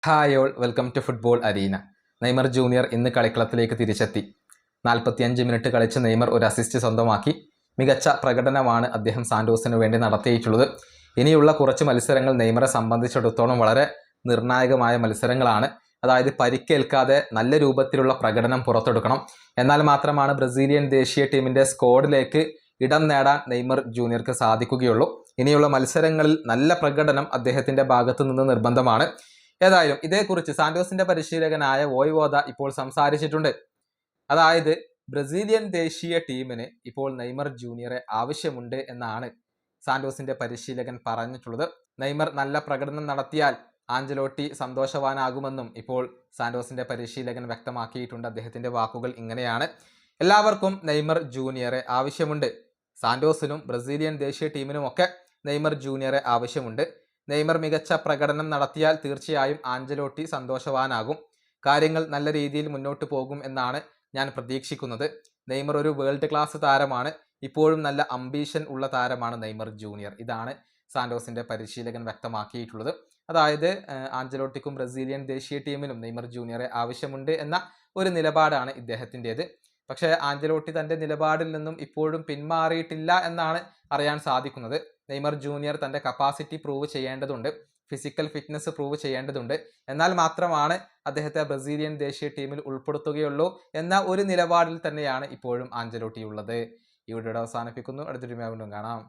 Hi all, welcome to football arena. Neymar junior ഇന്ന് കളിക്കളത്തിലേക്ക് തിരിച്ചെത്തി. 45 മിനിറ്റ് കളിച്ച് നെയ്മർ ഒരു അസിസ്റ്റ് സ്വന്തമാക്കി. മികച്ച പ്രകടനമാണ് അദ്ദേഹം സാന്റോസിന് വേണ്ടി നടത്തിയിട്ടുള്ളത്. ഇനിയുള്ള കുറച്ച് മത്സരങ്ങൾ നെയ്മറെ സംബന്ധിച്ചിടത്തോളം വളരെ നിർണായകമായ മത്സരങ്ങളാണ്. അതായത് പരിക്കേൽക്കാതെ നല്ല രൂപത്തിലുള്ള പ്രകടനം പുറത്തെടുക്കണം. എന്നാൽ മാത്രമാണ് ബ്രസീലിയൻ ദേശീയ ടീമിൻ്റെ സ്ക്വാഡിലേക്ക് ഇടം നേടാൻ നെയ്മർ ജൂനിയർക്ക് സാധിക്കുകയുള്ളൂ. ഇനിയുള്ള മത്സരങ്ങളിൽ നല്ല പ്രകടനം അദ്ദേഹത്തിൻ്റെ ഭാഗത്തു നിന്ന് നിർബന്ധമാണ്. ഏതായാലും ഇതേക്കുറിച്ച് സാന്റോസിന്റെ പരിശീലകനായ വോയ്വോദ ഇപ്പോൾ സംസാരിച്ചിട്ടുണ്ട്. അതായത് ബ്രസീലിയൻ ദേശീയ ടീമിന് ഇപ്പോൾ നെയ്മർ ജൂനിയറെ ആവശ്യമുണ്ട് എന്നാണ് സാന്റോസിന്റെ പരിശീലകൻ പറഞ്ഞിട്ടുള്ളത്. നെയ്മർ നല്ല പ്രകടനം നടത്തിയാൽ ആഞ്ചലോട്ടി സന്തോഷവാനാകുമെന്നും ഇപ്പോൾ സാന്റോസിന്റെ പരിശീലകൻ വ്യക്തമാക്കിയിട്ടുണ്ട്. അദ്ദേഹത്തിന്റെ വാക്കുകൾ ഇങ്ങനെയാണ്: എല്ലാവർക്കും നെയ്മർ ജൂനിയറെ ആവശ്യമുണ്ട്. സാന്റോസിനും ബ്രസീലിയൻ ദേശീയ ടീമിനുമൊക്കെ നെയ്മർ ജൂനിയറെ ആവശ്യമുണ്ട്. നെയ്മർ മികച്ച പ്രകടനം നടത്തിയാൽ തീർച്ചയായും ആഞ്ചലോട്ടി സന്തോഷവാനാകും. കാര്യങ്ങൾ നല്ല രീതിയിൽ മുന്നോട്ട് പോകും എന്നാണ് ഞാൻ പ്രതീക്ഷിക്കുന്നത്. നെയ്മർ ഒരു വേൾഡ് ക്ലാസ് താരമാണ്. ഇപ്പോഴും നല്ല അംബീഷൻ ഉള്ള താരമാണ് നെയ്മർ ജൂനിയർ. ഇതാണ് സാന്റോസിന്റെ പരിശീലകൻ വ്യക്തമാക്കിയിട്ടുള്ളത്. അതായത് ആഞ്ചലോട്ടിക്കും ബ്രസീലിയൻ ദേശീയ ടീമിനും നെയ്മർ ജൂനിയറെ ആവശ്യമുണ്ട് എന്ന ഒരു നിലപാടാണ് ഇദ്ദേഹത്തിൻ്റെത്. പക്ഷേ ആഞ്ചലോട്ടി തൻ്റെ നിലപാടിൽ നിന്നും ഇപ്പോഴും പിന്മാറിയിട്ടില്ല എന്നാണ് അറിയാൻ സാധിക്കുന്നത്. നെയ്മർ ജൂനിയർ തൻ്റെ കപ്പാസിറ്റി പ്രൂവ് ചെയ്യേണ്ടതുണ്ട്, ഫിസിക്കൽ ഫിറ്റ്നസ് പ്രൂവ് ചെയ്യേണ്ടതുണ്ട്. എന്നാൽ മാത്രമാണ് അദ്ദേഹത്തെ ബ്രസീലിയൻ ദേശീയ ടീമിൽ ഉൾപ്പെടുത്തുകയുള്ളൂ എന്ന ഒരു നിലപാടിൽ തന്നെയാണ് ഇപ്പോഴും ആഞ്ചലോട്ടി ഉള്ളത്. ഈ വീഡിയോ അവസാനിപ്പിക്കുന്നു. അടുത്തൊരു വീണ്ടും കാണാം.